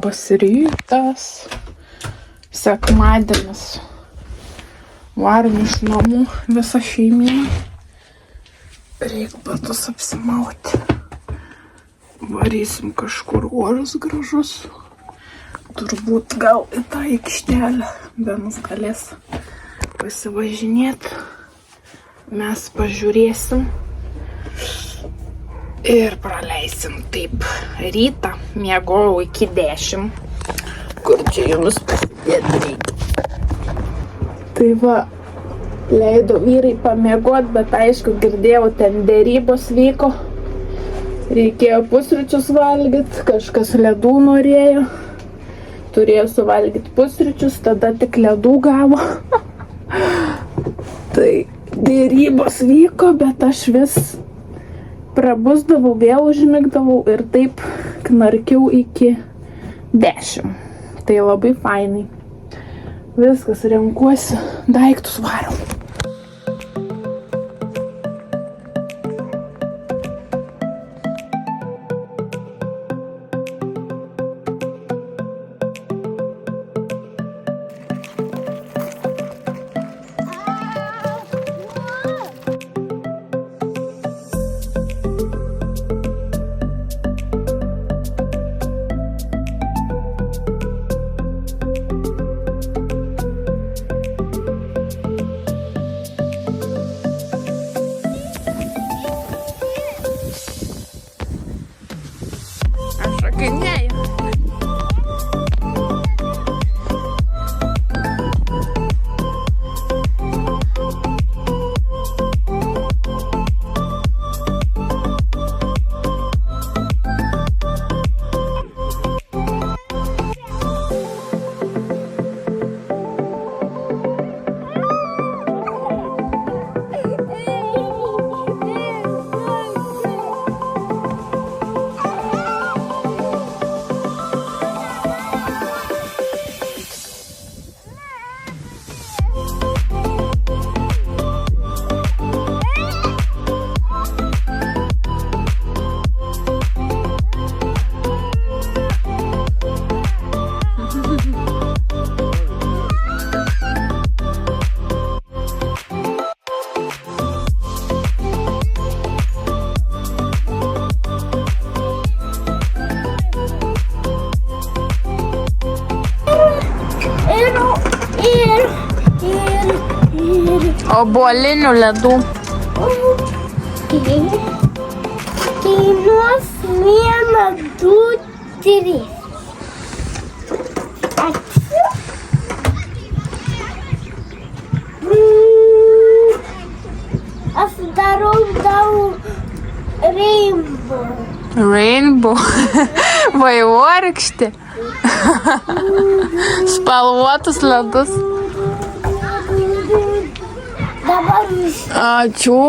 Rytas, sekmadienis, varom iš namų visą šeimyną, reikia batus apsimauti, varysim kažkur oras gražus, turbūt gal į tą aikštelę, Benas galės pasivažinėti, mes pažiūrėsim ir praleisim taip rytą, miegojau iki 10, kur čia jums pasidėti reikia. Tai va, leido vyrai pamiegot, bet aišku, girdėjau, ten dėrybos vyko, reikėjo pusryčius valgyti, kažkas ledų norėjo, turėjo suvalgyti pusryčius, tada tik ledų gavo. Tai dėrybos vyko, bet aš vis prabusdavau, vėl užmigdavau ir taip knarkiau iki 10. Tai labai fainai. Viskas, renkuosi, daiktus varom. Obuolinių ledų. Kainuos 1, 2, 3. Aš darau rainbow. Rainbow. Vaivorykštė. Spalvotus ledus. Dabar Ačiū.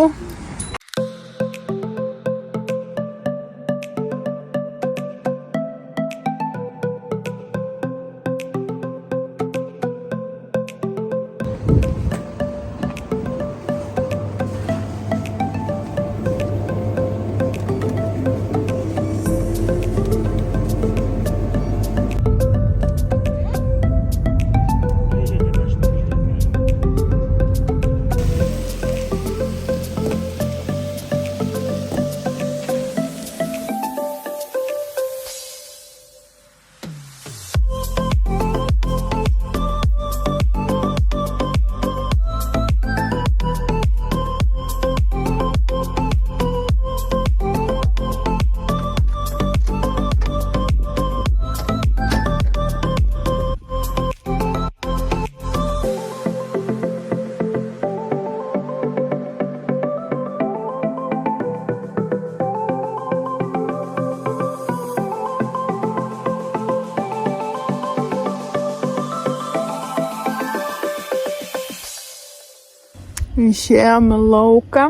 Išėjom į lauką,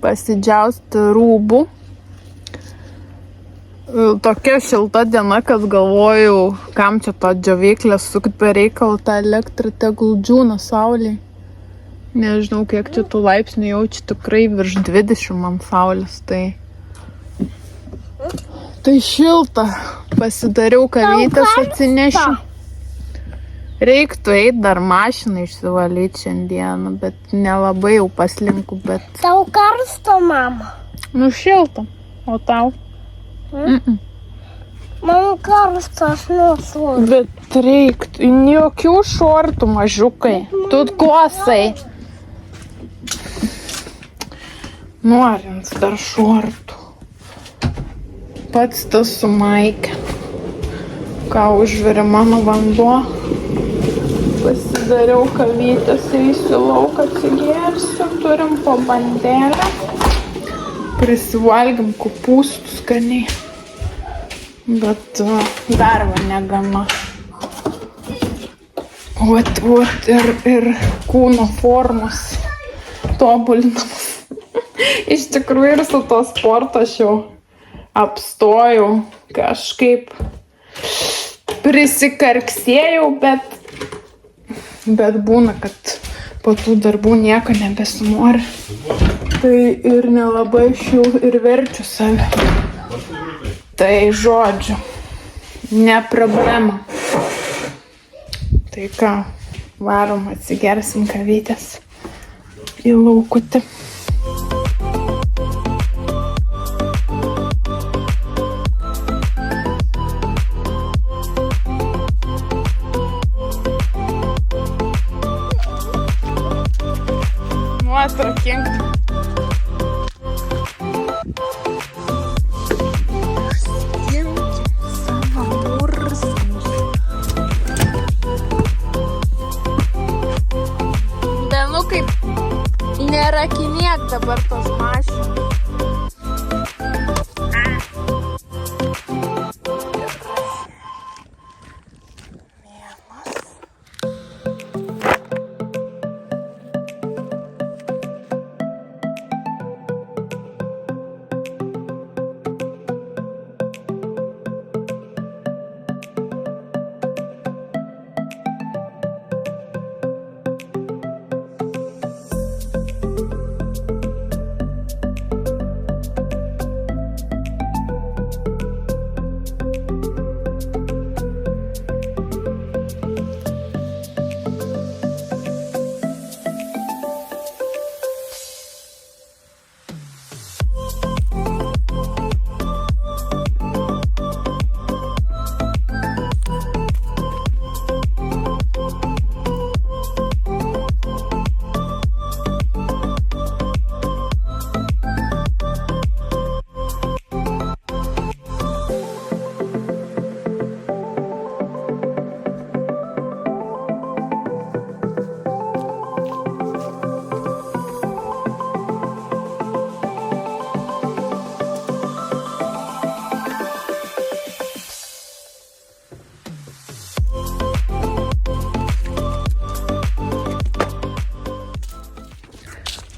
pasidžiausti rūbų. Tokia šilta diena, kad galvojau, kam čia to džiovyklės sukt be reikalo, tą elektrą tegul džiūna saulėj. Nežinau, kiek čia tų laipsnių jaučiu, tikrai virš 20 man saulės, tai Tai šilta. Pasidariau kavytės atsinešiu. Reiktų eiti dar mašiną išsivalyti šiandieną, bet nelabai jau paslinku, bet... Tau karsto, mama? Nu šilta. O tau? Man karsto, aš nesuoju. Bet reiktų. Jokių šortų, mažiukai. Tu kosai. Norint dar šortų. Pats tas su Maike. Ką užvirė mano vanduo. Pasidariau kavytės, eisiu lauk atsigersiu. Turim po bandelę. Prisivalgim kopūstų skaniai. Bet dar va negana. Vat ir kūno formos tobulinamos. Iš tikrųjų ir su to sporto aš jau apstojau, kažkaip prisikarksėjau, bet būna, kad po tų darbų nieko nebesinori. Tai ir nelabai aš jau ir verčiu save. Tai žodžiu, ne problema. Tai ką, varom atsigersim kavytės į laukutį. Atrakink. Bet kaip nerakinėk dabar tos mašinos.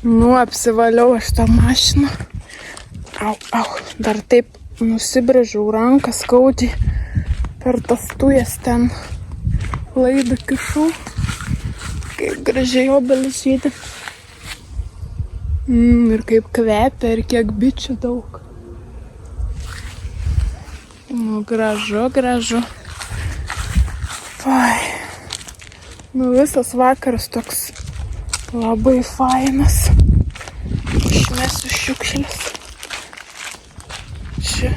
Nu, apsivaliau aš tą mašiną. Au, dar taip nusibrėžiau ranką skaudžiai. Per tas tujas ten laidą kišau. Kaip gražiai obelis žydi. Ir kaip kvepia ir kiek bičių daug. Nu, gražu. Oi. Nu, visas vakaras toks labai fainas. Išmesiu šiukšles. Čia.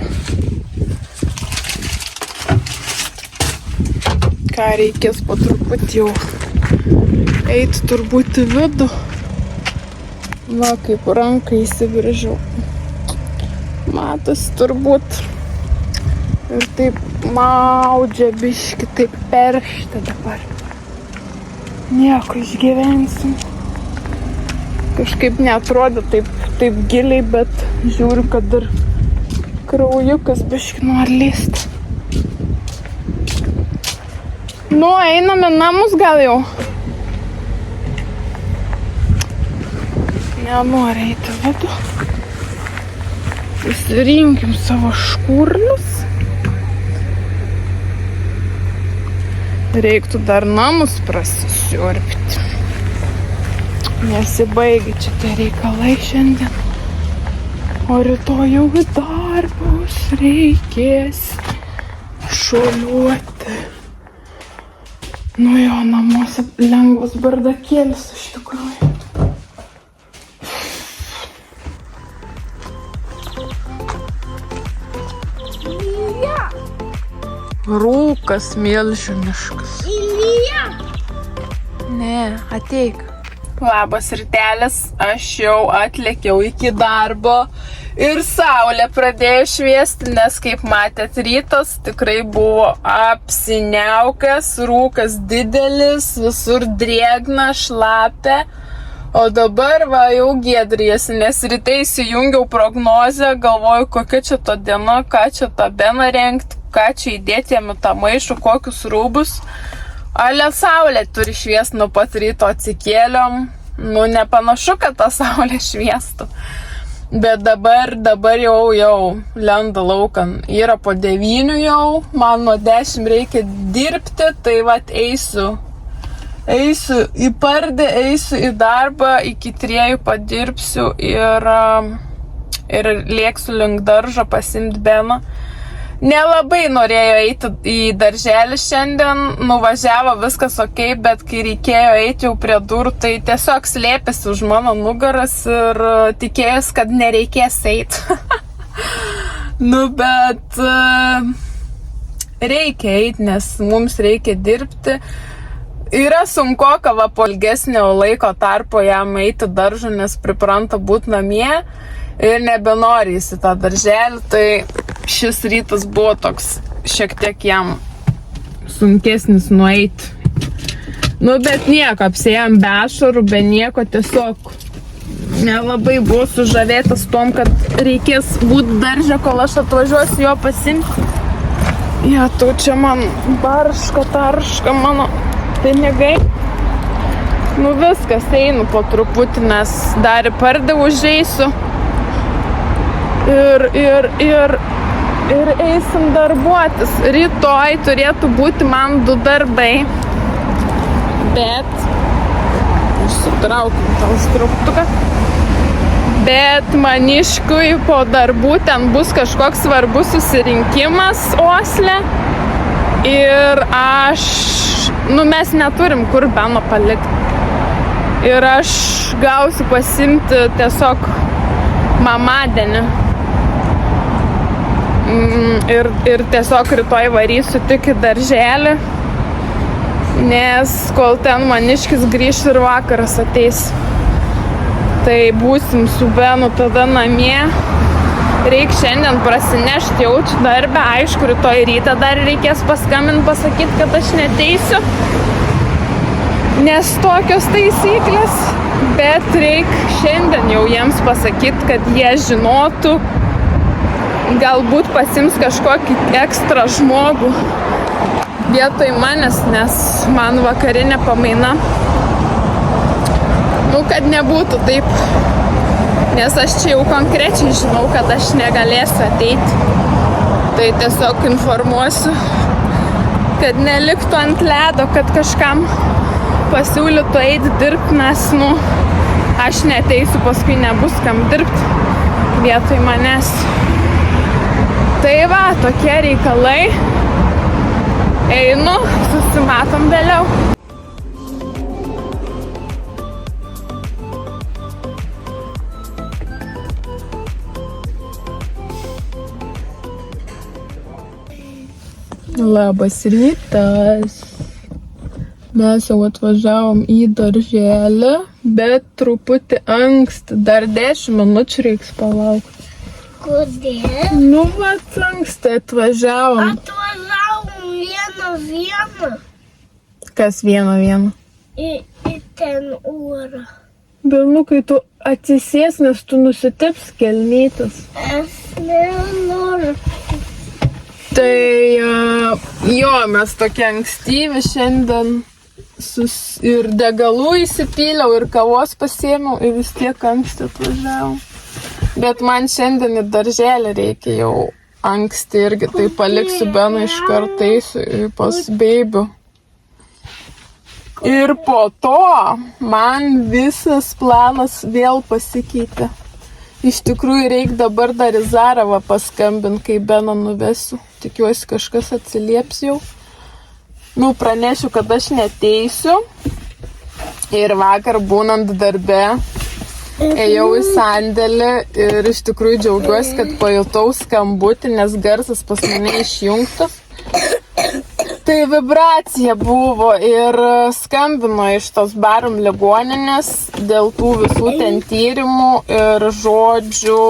Ką reikės po truputį jau eiti turbūt į vidų. Va, kaip ranką įsibrėžiau. Matosi turbūt. Ir taip maudžia biškį, taip peršti dabar. Nieko, išgyvensim. Kažkaip neatrodo taip giliai, bet žiūriu, kad ir kraujukas biškį nori lyst. Nu, einame namus gal jau. Nenori eiti vidų. Susirinkim savo škurlius. Reiktų dar namus prasisiurbti. Nesibaigia čia tie reikalai šiandien. O rytoj jau į darbus reikės šuoliuoti. Nu jo, namuose lengvas bardakėlis iš tikrųjų. Rūkas milžiniškas. Ilija. Ne, ateik. Labas rytelis, aš jau atlėkiau iki darbo ir saulė pradėjo šviesti, nes kaip matėt, rytas tikrai buvo apsiniaukęs, rūkas didelis, visur drėgna, šlapia, o dabar va jau giedrėsi, nes ryte įsijungiau prognozę, galvoju, kokia čia ta diena, ką čia tą beną rengti, ką čia įdėti jam į tą maišą, kokius rūbus. Ale saulė turi šviest nuo pat ryto atsikėliom. Nu, nepanašu, kad ta saulė šviestų. Bet dabar jau lenda laukan. Yra po 9 jau, man nuo 10 reikia dirbti, tai vat eisiu į pardę, eisiu į darbą, iki 3 padirbsiu ir lėksiu link daržo pasiimti Beną. Nelabai norėjo eiti į darželį šiandien, nuvažiavo viskas ok, bet kai reikėjo eiti jau prie durų, tai tiesiog slėpėsi už mano nugaras ir tikėjus, kad nereikės eiti. Nu, bet reikia eiti, nes mums reikia dirbti. Yra sunkoka va po ilgesnio laiko tarpo jam eiti daržą, nes pripranta būti namie ir nebenori į tą darželį, tai šis rytas buvo toks šiek tiek jam sunkesnis nueiti. Nu, bet nieko, apsėjom be ašarų, be nieko, tiesiog nelabai buvo sužavėtas tom, kad reikės būti daržė, kol aš atvažiuosiu jo pasimti. Ja, tu čia man tarška mano pinigai. Nu, viskas, einu po truputį, nes dar į pardę užeisiu. Ir eisim darbuotis. Rytoj turėtų būti man 2 darbai. Bet išsitraukim tą užtrauktuką. Bet maniškui po darbų ten bus kažkoks svarbus susirinkimas Osle. Ir mes neturim kur Beno palikti. Ir aš gausiu pasimti tiesiog mamadienį. Ir tiesiog rytoj varysiu tik į darželį, nes kol ten maniškis grįš ir vakaras ateis. Tai būsim su Benu tada namie. Reik šiandien prasinešti jaučiu darbę, aišku, rytoj rytą dar reikės paskambinti, pasakyti, kad aš neteisiu, nes tokios taisyklės, bet reik šiandien jau jiems pasakyti, kad jie žinotų, galbūt pasims kažkokį ekstra žmogų vietoj manęs, nes man vakarinė pamaina. Nu, kad nebūtų taip, nes aš čia jau konkrečiai žinau, kad aš negalėsiu ateiti. Tai tiesiog informuosiu, kad neliktų ant ledo, kad kažkam pasiūlytų eiti dirbti, nes, aš neteisiu, paskui nebus kam dirbti vietoj manęs. Tai va, tokie reikalai. Einu, susimatom vėliau. Labas rytas. Mes jau atvažiavom į darželį, bet truputį anksti. Dar 10 minučių reiks palaukti. Kodėl? Nu, vat anksti atvažiavom. Atvažiavom vieną. Kas vieną? Į ten orą. Bet, kai tu atsisės, nes tu nusiteps kelnytas. Aš nenoriu. Tai, mes tokie ankstyvi šiandien ir degalų įsipyliau, ir kavos pasiėmiau, ir vis tiek anksti atvažiavom. Bet man šiandien į darželį reikia jau anksti irgi, tai paliksiu Beną iš karto eisiu pas beibių. Ir po to man visas planas vėl pasikeitė. Iš tikrųjų reikia dabar dar į Zaravą paskambinti, kai Beną nuvesiu. Tikiuosi kažkas atsilieps jau. Nu, pranešiu, kad aš neteisiu. Ir vakar būnant darbe, ėjau į sandėlį ir iš tikrųjų džiaugiuosi, kad pajutau skambutį, nes garsas pas mane išjungtas. Tai vibracija buvo ir skambino iš tos Barum ligoninės dėl tų visų ten tyrimų ir žodžių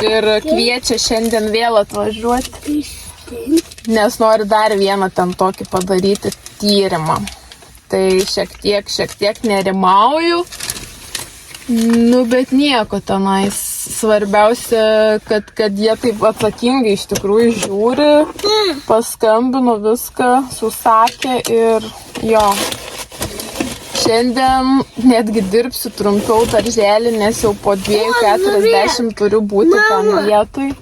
ir kviečia šiandien vėl atvažiuoti, nes nori dar vieną ten tokį padaryti tyrimą. Tai šiek tiek nerimauju, nu bet nieko tenais. Svarbiausia, kad jie taip atsakingai iš tikrųjų žiūri, paskambino viską, susakė ir jo. Šiandien netgi dirbsiu trumpiau darželį, nes jau po 2:40 turiu būti ten vietoj.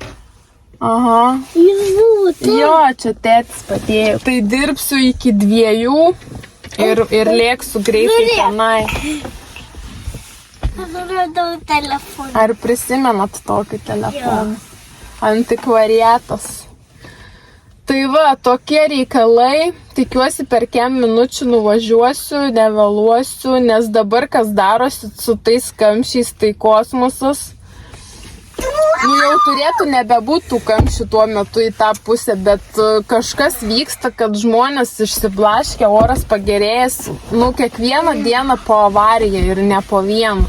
Aha. Jo, čia tėtis padėjo. Tai dirbsiu iki 2 ir lėksiu greitai tenai. Radau telefoną. Ar prisimenat tokį telefoną? Antikvariatas. Tai va, tokie reikalai. Tikiuosi per kem minučių nuvažiuosiu, nevėluosiu, nes dabar kas darosi su tais kamščiais, tai kosmosas. Nu, jau turėtų nebebūti tų kamščių tuo metu į tą pusę, bet kažkas vyksta, kad žmonės išsiblaškia, oras pagerėjęs, nu, kiekvieną dieną po avariją ir ne po vieną.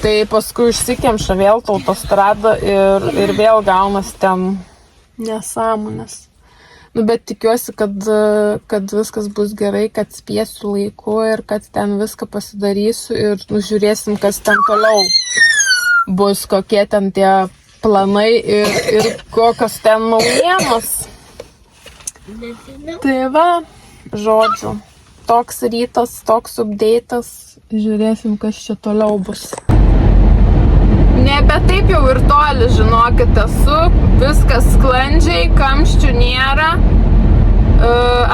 Tai paskui išsikemša vėl autostradą ir vėl gaunas ten nesąmonės. Nu, bet tikiuosi, kad viskas bus gerai, kad spėsiu laiku ir kad ten viską pasidarysiu ir žiūrėsim, kas ten toliau bus, kokie ten tie planai ir kokios ten naujienos. Tai va, žodžiu, toks rytas, toks update'as, žiūrėsim, kas čia toliau bus. Nebe taip jau ir toli, žinokit, esu, viskas sklandžiai, kamščių nėra,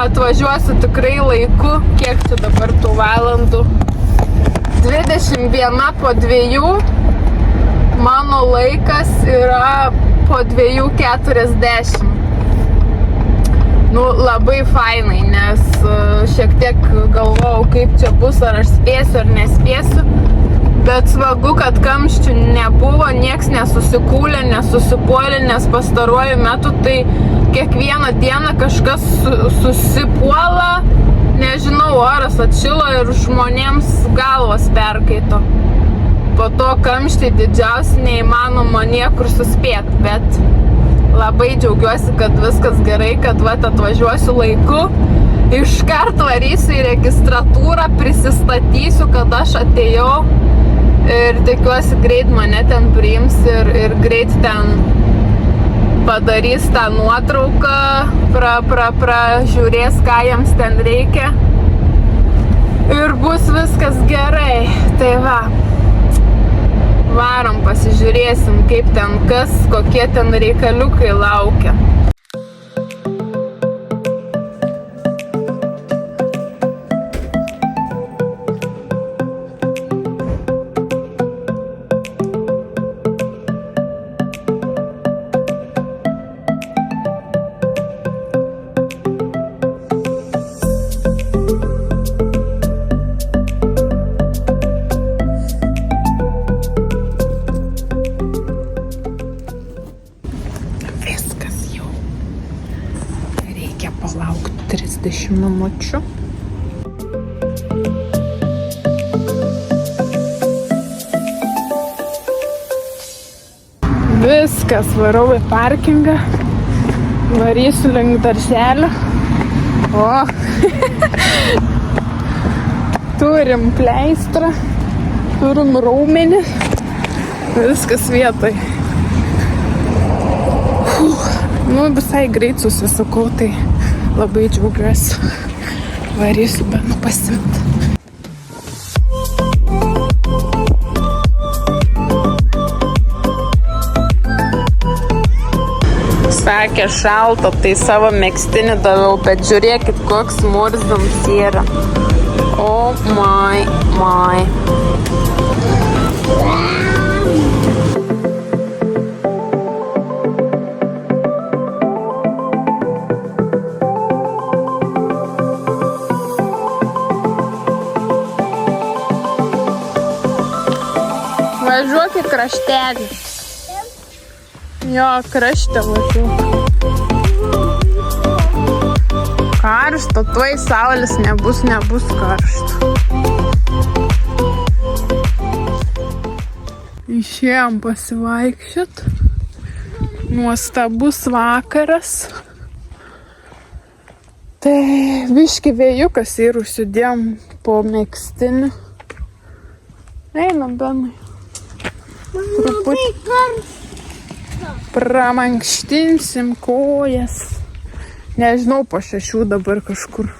atvažiuosiu tikrai laiku, kiek čia dabar tų valandų, 21 po 2, mano laikas yra po 2:40. Nu, labai fainai, nes šiek tiek galvojau, kaip čia bus, ar aš spėsiu ar nespėsiu. Bet smagu, kad kamščių nebuvo, nieks nesusikūlė, nesusipuolė, nes pastaruoju metu tai kiekvieną dieną kažkas susipuola, nežinau, oras atšilo ir žmonėms galvas perkaito. Po to kamščiai didžiausi neįmanoma niekur suspėti, bet labai džiaugiuosi, kad viskas gerai, kad vat atvažiuosiu laiku, iškart varysiu į registratūrą, prisistatysiu, kad aš atėjau ir tikiuosi greit mane ten priims ir greit ten padarys tą nuotrauką, žiūrės, ką jiems ten reikia ir bus viskas gerai. Tai va. Varom, pasižiūrėsim, kaip ten kas, kokie ten reikaliukai laukia. Palaukti 30 minučių. Viskas, varau į parkingą, varysiu link darželio. O, turim pleistrą, turim raumenį, viskas vietoj. Nu, visai greit susisukau, tai labai džiaugiuosi. Varysiu Benu pasimti. Sakė šalta, tai savo megztinį daviau, bet žiūrėkit, koks murzams yra. Oh my. Važiuok į kraštelį. Jo, krašte važiuok. Karšta, tuoj saulės nebus karšta. Išėjom pasivaikščiot. Nuostabus vakaras. Tai biški vėjukas ir užsidėjom po megztinį. Einam, Benai. Truputį pramankštinsim kojas. Nežinau, po 6 dabar kažkur.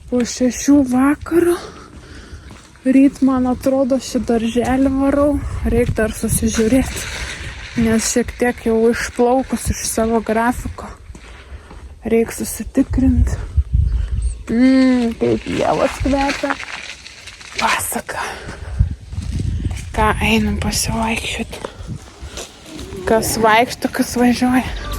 Po 6 vakaro. Ryt, man atrodo, šį darželį varau. Reik dar susižiūrėti. Nes šiek tiek jau išplaukus iš savo grafiko. Reik susitikrinti. Kaip javas kvepia. Pasaka. Ką, einam pasivaikščioti. Kas vaikšto, kas važiuoja.